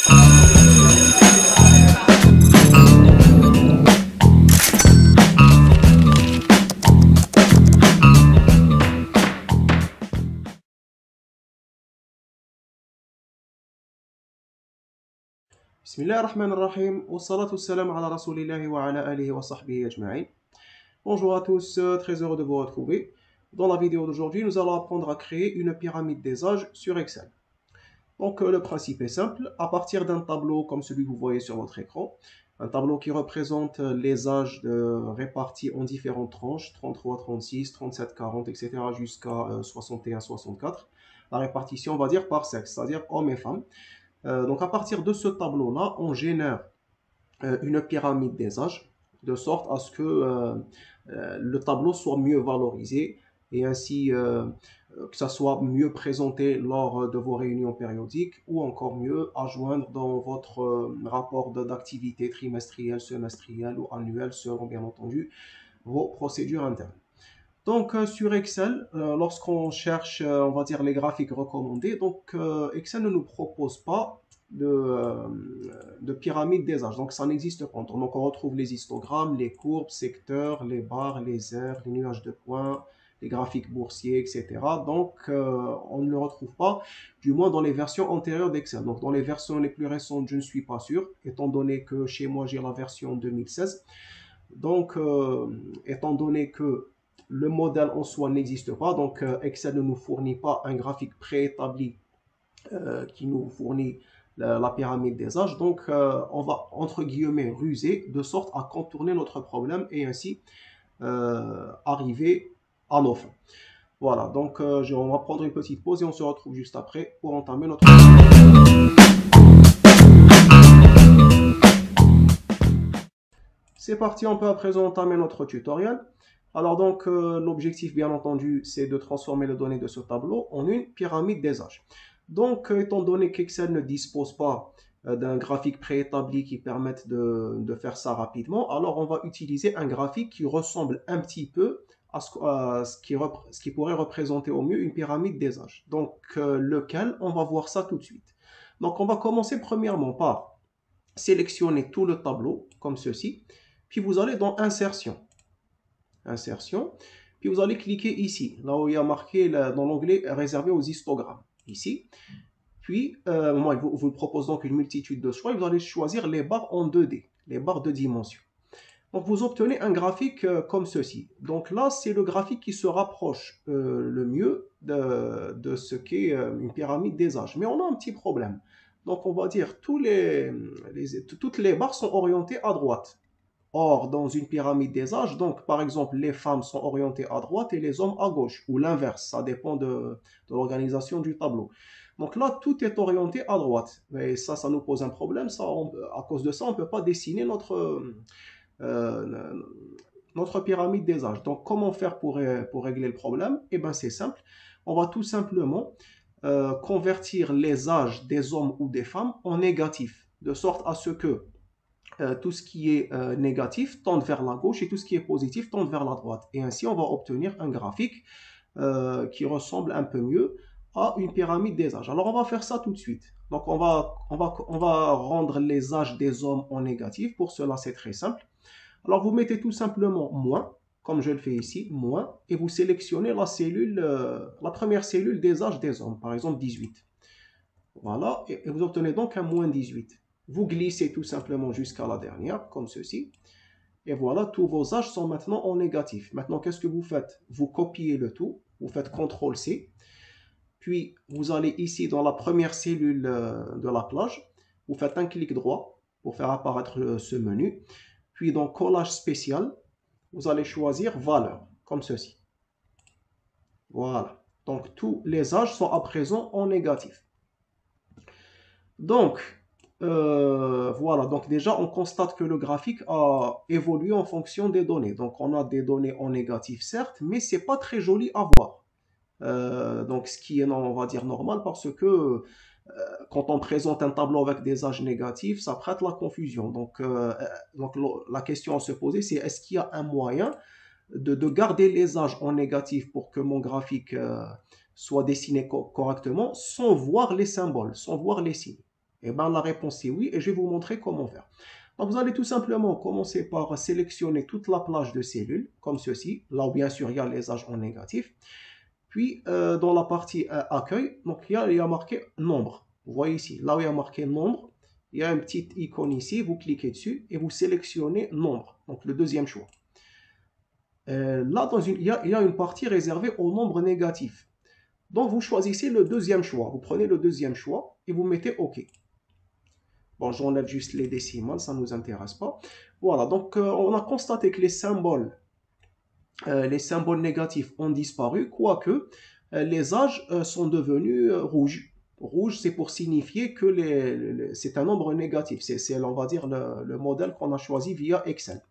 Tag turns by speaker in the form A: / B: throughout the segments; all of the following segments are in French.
A: بسم الله الرحمن الرحيم والصلاة والسلام على رسول الله وعلى آله وصحبه أجمعين. Bonjour à tous, très heureux de vous retrouver. Dans la vidéo d'aujourd'hui, nous allons apprendre à créer une pyramide des âges sur Excel. Donc le principe est simple, à partir d'un tableau comme celui que vous voyez sur votre écran, un tableau qui représente les âges répartis en différentes tranches, 33, 36, 37, 40, etc. jusqu'à 61, 64. La répartition, on va dire par sexe, c'est-à-dire hommes et femmes. Donc à partir de ce tableau-là, on génère une pyramide des âges, de sorte à ce que le tableau soit mieux valorisé et ainsi que ça soit mieux présenté lors de vos réunions périodiques ou encore mieux à joindre dans votre rapport d'activité trimestrielle, semestrielle ou annuelle selon bien entendu vos procédures internes. Donc sur Excel, lorsqu'on cherche, on va dire, les graphiques recommandés, donc Excel ne nous propose pas de pyramide des âges, donc ça n'existe pas. Donc on retrouve les histogrammes, les courbes, secteurs, les barres, les aires, les nuages de points, les graphiques boursiers, etc. Donc on ne le retrouve pas, du moins dans les versions antérieures d'Excel. Donc dans les versions les plus récentes, je ne suis pas sûr, étant donné que chez moi j'ai la version 2016. Donc étant donné que le modèle en soi n'existe pas, donc Excel ne nous fournit pas un graphique préétabli qui nous fournit la pyramide des âges. Donc on va entre guillemets ruser de sorte à contourner notre problème et ainsi arriver à nos fins. Voilà, donc on va prendre une petite pause et on se retrouve juste après pour entamer notre... C'est parti, on peut à présent entamer notre tutoriel. Alors donc l'objectif bien entendu c'est de transformer les données de ce tableau en une pyramide des âges. Donc étant donné qu'Excel ne dispose pas d'un graphique préétabli qui permette de faire ça rapidement, alors on va utiliser un graphique qui ressemble un petit peu à ce qui pourrait représenter au mieux une pyramide des âges. Donc lequel, on va voir ça tout de suite. Donc on va commencer premièrement par sélectionner tout le tableau comme ceci, puis vous allez dans Insertion. Puis vous allez cliquer ici, là où il y a marqué dans l'onglet réservé aux histogrammes, ici. Puis, moi, il vous propose donc une multitude de choix, et vous allez choisir les barres en 2D, les barres de dimension. Donc, vous obtenez un graphique comme ceci. Donc là, c'est le graphique qui se rapproche le mieux de ce qu'est une pyramide des âges. Mais on a un petit problème. Donc, on va dire toutes les barres sont orientées à droite. Or, dans une pyramide des âges, donc par exemple, les femmes sont orientées à droite et les hommes à gauche, ou l'inverse, ça dépend de l'organisation du tableau. Donc là, tout est orienté à droite. Et ça nous pose un problème. À cause de ça, on ne peut pas dessiner notre pyramide des âges. Donc, comment faire pour régler le problème? Eh bien, c'est simple. On va tout simplement convertir les âges des hommes ou des femmes en négatifs, de sorte à ce que tout ce qui est négatif tende vers la gauche et tout ce qui est positif tende vers la droite. Et ainsi, on va obtenir un graphique qui ressemble un peu mieux à une pyramide des âges. Alors, on va faire ça tout de suite. Donc, on va rendre les âges des hommes en négatif. Pour cela, c'est très simple. Alors, vous mettez tout simplement moins, comme je le fais ici, moins, et vous sélectionnez la première cellule des âges des hommes, par exemple 18. Voilà, et vous obtenez donc un moins 18. Vous glissez tout simplement jusqu'à la dernière, comme ceci. Et voilà, tous vos âges sont maintenant en négatif. Maintenant, qu'est-ce que vous faites? Vous copiez le tout, vous faites CTRL-C. Puis, vous allez ici dans la première cellule de la plage. Vous faites un clic droit pour faire apparaître ce menu. Puis, dans Collage spécial, vous allez choisir Valeur, comme ceci. Voilà. Donc, tous les âges sont à présent en négatif. Donc, voilà, donc déjà on constate que le graphique a évolué en fonction des données. Donc on a des données en négatif certes, mais c'est pas très joli à voir. Donc ce qui est, on va dire, normal parce que quand on présente un tableau avec des âges négatifs, ça prête la confusion. Donc la question à se poser, c'est est-ce qu'il y a un moyen de garder les âges en négatif pour que mon graphique soit dessiné correctement sans voir les symboles, sans voir les signes. Eh bien, la réponse c'est oui, et je vais vous montrer comment faire. Donc, vous allez tout simplement commencer par sélectionner toute la plage de cellules, comme ceci, là où bien sûr il y a les âges en négatif. Puis, dans la partie accueil, donc il y a marqué nombre. Vous voyez ici, là où il y a marqué nombre, il y a une petite icône ici, vous cliquez dessus et vous sélectionnez nombre, donc le deuxième choix. Là, il y a une partie réservée au nombre négatif. Donc, vous choisissez le deuxième choix. Vous prenez le deuxième choix et vous mettez OK. Bon, j'enlève juste les décimales, ça ne nous intéresse pas. Voilà, donc on a constaté que les symboles négatifs ont disparu, quoique les âges sont devenus rouges. Rouge, c'est pour signifier que c'est un nombre négatif. C'est, on va dire, le modèle qu'on a choisi via Excel.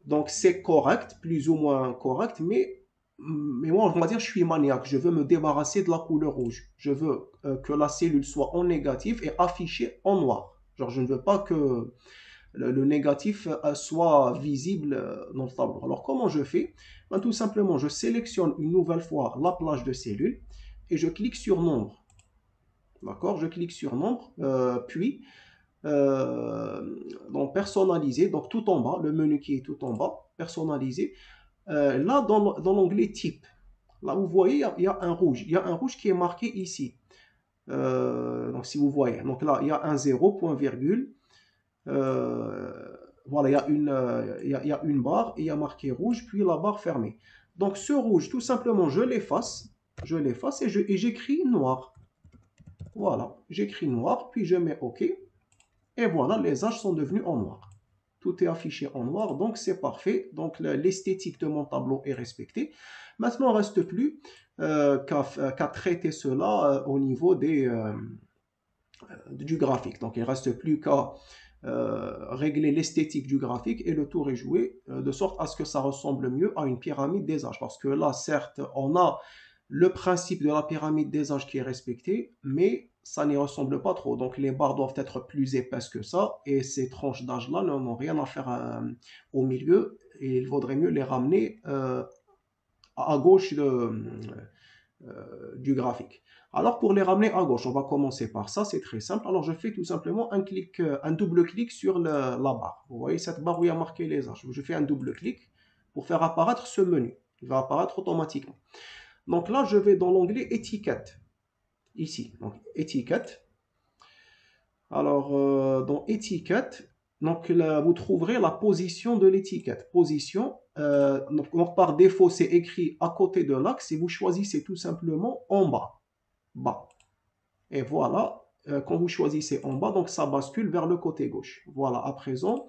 A: Donc, c'est correct, plus ou moins correct, mais moi, on va dire, je suis maniaque. Je veux me débarrasser de la couleur rouge. Je veux que la cellule soit en négatif et affichée en noir. Genre, je ne veux pas que le négatif soit visible dans le tableau. Alors, comment je fais? Ben, tout simplement, je sélectionne une nouvelle fois la plage de cellules et je clique sur nombre. D'accord? Je clique sur nombre, puis donc personnaliser, donc tout en bas, le menu qui est tout en bas, personnaliser. Là, dans l'onglet type, là vous voyez, il y a un rouge. Il y a un rouge qui est marqué ici. Donc si vous voyez, donc là, il y a un 0, point virgule. Voilà, il y a une barre et il y a marqué rouge, puis la barre fermée. Donc ce rouge, tout simplement, je l'efface et j'écris noir. Voilà, j'écris noir, puis je mets OK. Et voilà, les âges sont devenus en noir. Tout est affiché en noir, donc c'est parfait. Donc l'esthétique de mon tableau est respectée. Maintenant, il ne reste plus qu'à traiter cela au niveau du graphique. Donc il ne reste plus qu'à régler l'esthétique du graphique et le tour est joué de sorte à ce que ça ressemble mieux à une pyramide des âges. Parce que là, certes, on a le principe de la pyramide des âges qui est respecté, mais ça n'y ressemble pas trop. Donc les barres doivent être plus épaisses que ça, et ces tranches d'âge-là n'ont rien à faire au milieu, et il vaudrait mieux les ramener à gauche du graphique. Alors pour les ramener à gauche, on va commencer par ça, c'est très simple. Alors je fais tout simplement un double clic sur la barre. Vous voyez cette barre où il y a marqué les âges. Je fais un double clic pour faire apparaître ce menu. Il va apparaître automatiquement. Donc là, je vais dans l'onglet étiquette. Ici, donc étiquette. Alors, dans étiquette, donc là, vous trouverez la position de l'étiquette. Position, donc par défaut, c'est écrit à côté de l'axe et vous choisissez tout simplement en bas. Bas. Et voilà, quand vous choisissez en bas, donc ça bascule vers le côté gauche. Voilà, à présent,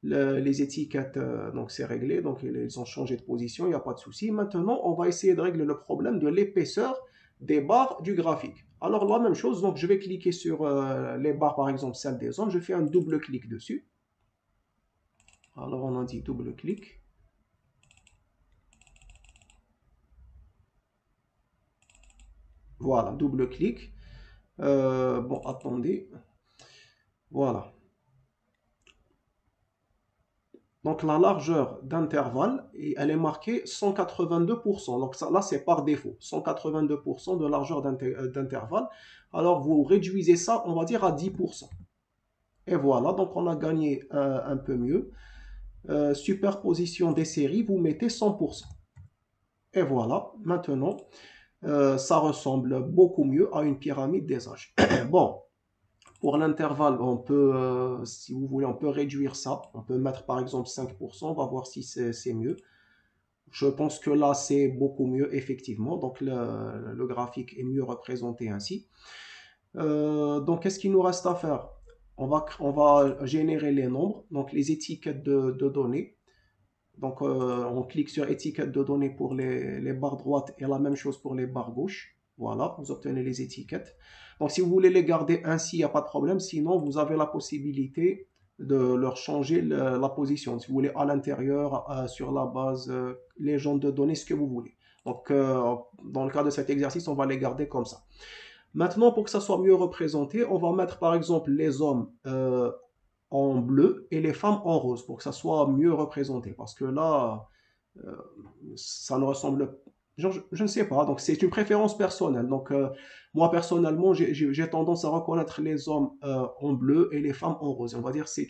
A: les étiquettes, donc c'est réglé, donc ils ont changé de position, il n'y a pas de souci. Maintenant, on va essayer de régler le problème de l'épaisseur des barres du graphique. Alors la même chose, donc je vais cliquer sur les barres, par exemple celle des hommes, je fais un double clic dessus. Alors on a dit double clic. Voilà, double clic. Bon, attendez. Voilà. Donc la largeur d'intervalle, elle est marquée 182%. Donc ça, là, c'est par défaut. 182% de largeur d'intervalle. Alors vous réduisez ça, on va dire, à 10%. Et voilà, donc on a gagné un peu mieux. Superposition des séries, vous mettez 100%. Et voilà, maintenant, ça ressemble beaucoup mieux à une pyramide des âges. Bon. Pour l'intervalle, on peut, si vous voulez, on peut réduire ça. On peut mettre par exemple 5%, on va voir si c'est mieux. Je pense que là, c'est beaucoup mieux, effectivement. Donc, le graphique est mieux représenté ainsi. Donc, qu'est-ce qu'il nous reste à faire? On va générer les nombres, donc les étiquettes de données. Donc, on clique sur étiquette de données pour les barres droites et la même chose pour les barres gauches. Voilà, vous obtenez les étiquettes. Donc, si vous voulez les garder ainsi, il n'y a pas de problème. Sinon, vous avez la possibilité de leur changer la position. Si vous voulez à l'intérieur, sur la base, légende de données, ce que vous voulez. Donc, dans le cas de cet exercice, on va les garder comme ça. Maintenant, pour que ça soit mieux représenté, on va mettre par exemple les hommes en bleu et les femmes en rose pour que ça soit mieux représenté. Parce que là, ça ne ressemble Je ne sais pas, donc c'est une préférence personnelle. Donc moi personnellement, j'ai tendance à reconnaître les hommes en bleu et les femmes en rose. On va dire c'est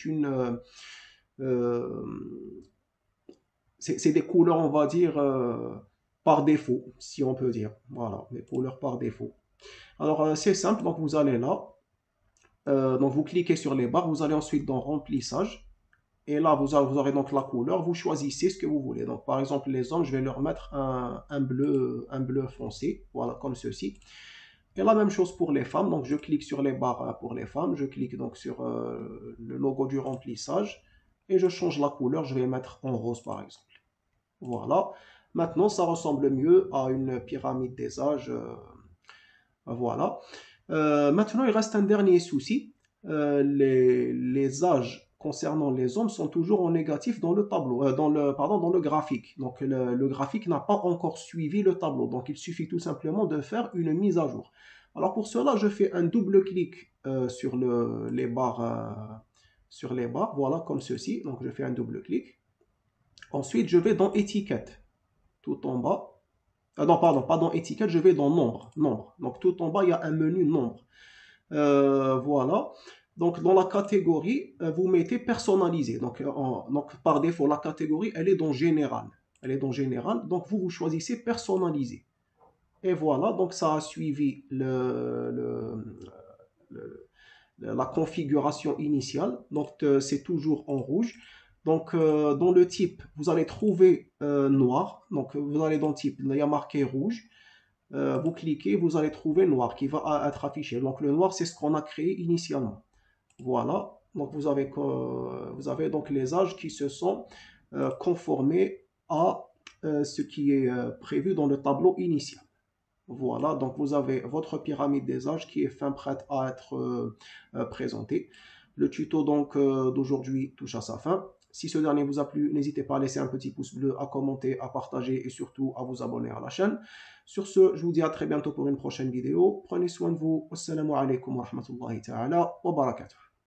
A: euh, c'est des couleurs, on va dire, par défaut, si on peut dire. Voilà, des couleurs par défaut. Alors c'est simple, donc vous allez là, donc vous cliquez sur les barres, vous allez ensuite dans remplissage. Et là, vous aurez donc la couleur, vous choisissez ce que vous voulez. Donc, par exemple, les hommes, je vais leur mettre un bleu foncé, voilà, comme ceci. Et la même chose pour les femmes, donc je clique sur les barres pour les femmes, je clique donc sur le logo du remplissage, et je change la couleur, je vais mettre en rose, par exemple. Voilà. Maintenant, ça ressemble mieux à une pyramide des âges. Voilà. Maintenant, il reste un dernier souci. Les âges concernant les hommes sont toujours en négatif dans le tableau, pardon, dans le graphique. Donc le graphique n'a pas encore suivi le tableau. Donc il suffit tout simplement de faire une mise à jour. Alors pour cela, je fais un double clic sur sur les barres, voilà, comme ceci. Donc je fais un double clic. Ensuite, je vais dans étiquette, tout en bas. Non, pardon, pas dans étiquette, je vais dans nombre, nombre. Donc tout en bas, il y a un menu nombre. Voilà. Donc dans la catégorie, vous mettez personnalisé. Donc par défaut, la catégorie, elle est dans général. Elle est dans général. Donc vous choisissez personnalisé. Et voilà, donc ça a suivi la configuration initiale. Donc c'est toujours en rouge. Donc dans le type, vous allez trouver noir. Donc vous allez dans le type, il y a marqué rouge. Vous cliquez, vous allez trouver noir qui va être affiché. Donc le noir, c'est ce qu'on a créé initialement. Voilà. Donc vous avez donc les âges qui se sont conformés à ce qui est prévu dans le tableau initial. Voilà, donc vous avez votre pyramide des âges qui est fin prête à être présentée. Le tuto donc d'aujourd'hui touche à sa fin. Si ce dernier vous a plu, n'hésitez pas à laisser un petit pouce bleu, à commenter, à partager et surtout à vous abonner à la chaîne. Sur ce, je vous dis à très bientôt pour une prochaine vidéo. Prenez soin de vous. Wassalamu alaikum wa rahmatullahi ta'ala wa barakatuh.